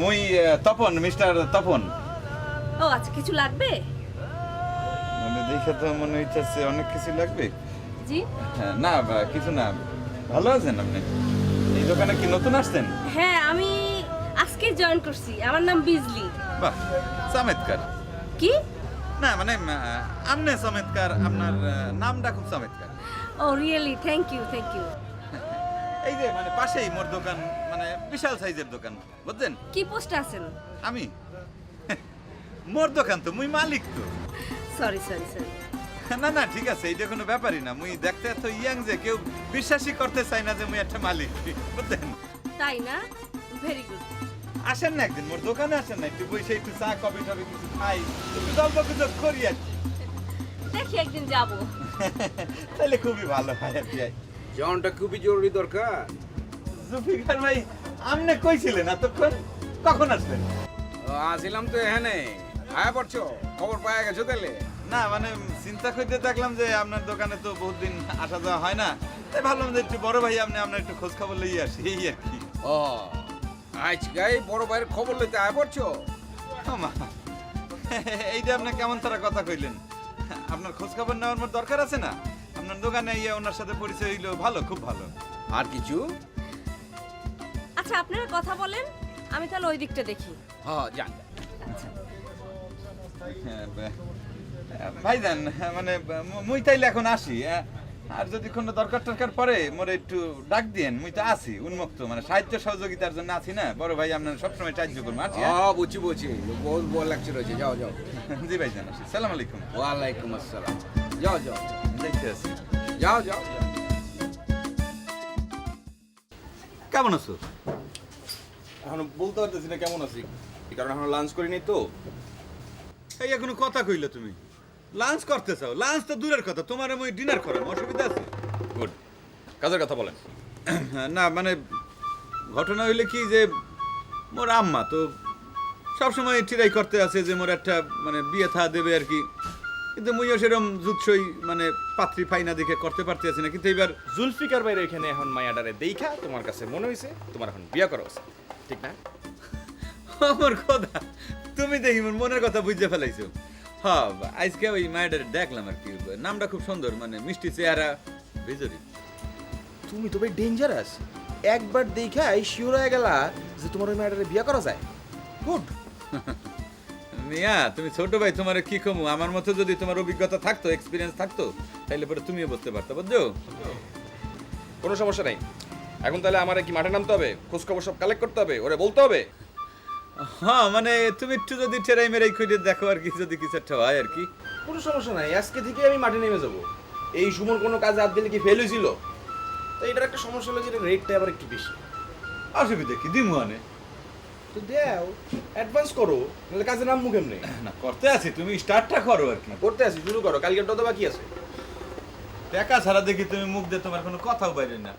মুই তপন, মিস্টার তপন। ও আচ্ছা, কিছু লাগবে? মানে দেখে তো মনে হইতেছে অনেক কিছু লাগবে। জি না কিছু না। ভালো আছেন আপনি? এই দোকানে কি নতুন আসছেন? হ্যাঁ, আমি আজকে জয়েন করছি। আমার নাম বিজলি। বাহ, চমৎকার। কি? না মানে আমনে চমৎকার, আপনার নামটা খুব চমৎকার। Oh really, thank you thank you. এই যে মানে পাশেই মোর দোকান, মানে বিশাল সাইজের দোকান, বুঝছেন? কি পোস্টে আছেন? আমি মোর দোকান তো, মুই মালিক তো। Sorry sorry sorry. না না ঠিক আছে, এইটা কোনো ব্যাপারই না। মুই দেখতে এত ইয়াং যে কেউ বিশ্বাসই করতে চায় না যে মুই একটা মালিক, বুঝছেন? তাই না? Very good. আসেন না একদিন মোর দোকানে, আসেন না, একটু বসে একটু চা কফি টফি কিছু খাই, একটু গল্প গুজব করি আর কি। দেখি একদিন যাব। তাহলে খুবই ভালো হয় আর কি। জনটা খুবই জরুরি দরকার। জুফিকার ভাই, আমনে কইছিলেন এতক্ষণ, কখন আসলেন? আসিলাম তো এখানে, আয়া পড়ছো, খবর পাওয়া গেছো তাহলে? না মানে চিন্তা করতে দেখলাম যে আপনার দোকানে তো বহুত দিন আসা যাওয়া হয় না, তাই ভাবলাম যে একটু বড় ভাই আপনি আপনার একটু খোঁজ খবর লইয়ে আসি, এই আর কি। ও আজকাই বড় ভাইয়ের খবর লইতে আয়া পড়ছো? মা, এইটা আপনি কেমন তারা কথা কইলেন? আপনার খোঁজ খবর নেওয়ার মোর দরকার আছে না? আপনার দোকানে ইয়ে ওনার সাথে পরিচয় হইলো, ভালো, খুব ভালো। আর কিছু? আচ্ছা, আপনারা কথা বলেন, আমি তাহলে ওই দিকটা দেখি। হ্যাঁ যান। ভাইজান, মানে মুই তাইলে এখন আসি, আর যদি কোনো দরকার টরকার পরে মোরে একটু ডাক দিয়েন, মুই তো আছি উন্মুক্ত, মানে সাহায্য সহযোগিতার জন্য আছি না, বড় ভাই আপনার সবসময় সাহায্য করবো, আছি। হ্যাঁ বুঝছি বুঝছি, বহুত বড় লেকচার হয়েছে, যাও যাও। জি ভাইজান, আসি। সালাম আলাইকুম। ওয়ালাইকুম আসসালাম। যাও যাও দেখতে আছি। যাও যাও। কেমন আছো? এখন বলতে পারতেছি না কেমন আছি, কারণ এখন লাঞ্চ করিনি তো। এই এখনো কথা কইলে তুমি লাঞ্চ করতে চাও? লাঞ্চ তো দূরের কথা, তোমার আমি ডিনার করাম, অসুবিধা আছে? গুড, কাজের কথা বলেন। না মানে ঘটনা হইলে কি যে মোর আম্মা তো সবসময় ট্রাই করতে আছে যে মোর একটা মানে বিয়ে থা দেবে আর কি, কিন্তু মুইও সেরকম জুৎসই মানে পাত্রী ফাইনা দেখে করতে পারতেছি না। কিন্তু এবার জুলফিকার বাইরে এখানে এখন মায়াডারে দেখা তোমার কাছে মনে হয়েছে তোমার এখন বিয়ে করা উচিত, ঠিক না? আমার কথা তুমি দেখি মোর মনের কথা বুঝতে ফেলাইছো। হ্যাঁ, আজকে ওই মায়ের দেখলাম আর কি, নামটা খুব সুন্দর, মানে মিষ্টি চেহারা, বেজরি। তুমি তো ভাই ডেঞ্জারাস, একবার দেখাই শিওর হয়ে গেলা যে তোমার ওই মায়াডারে বিয়ে করা যায়। গুড। মিয়া তুমি ছোট ভাই, তোমার কি কমু? আমার মতো যদি তোমার অভিজ্ঞতা থাকতো, এক্সপিরিয়েন্স থাকতো, তাহলে পরে তুমিও বলতে পারতো, বুঝছো? কোনো সমস্যা নাই। এখন তাহলে আমার কি মাঠে নামতে হবে, খোঁজ খবর সব কালেক্ট করতে হবে, ওরে বলতে হবে। হ্যাঁ মানে তুমি একটু যদি টেরাই মেরাই খুঁজে দেখো আর কি, যদি কিছু একটা হয় আর কি। কোনো সমস্যা নাই, আজকে থেকে আমি মাঠে নেমে যাব। এই সুমন কোনো কাজে হাত দিলে কি ফেল হয়েছিল? তো এটার একটা সমস্যা হলো যে রেটটা আবার একটু বেশি। অসুবিধা কি, দিমু আনে। তো দেও, অ্যাডভান্স করো, নাহলে কাজে নাম মুখে নেই। না করতে আছি, তুমি স্টার্টটা করো আর কি। করতে আসি, শুরু করো, কালকেরটা তো বাকি আছে। টাকা ছাড়া দেখি তুমি মুখ দিয়ে তোমার কোনো কথাও বাইরে না।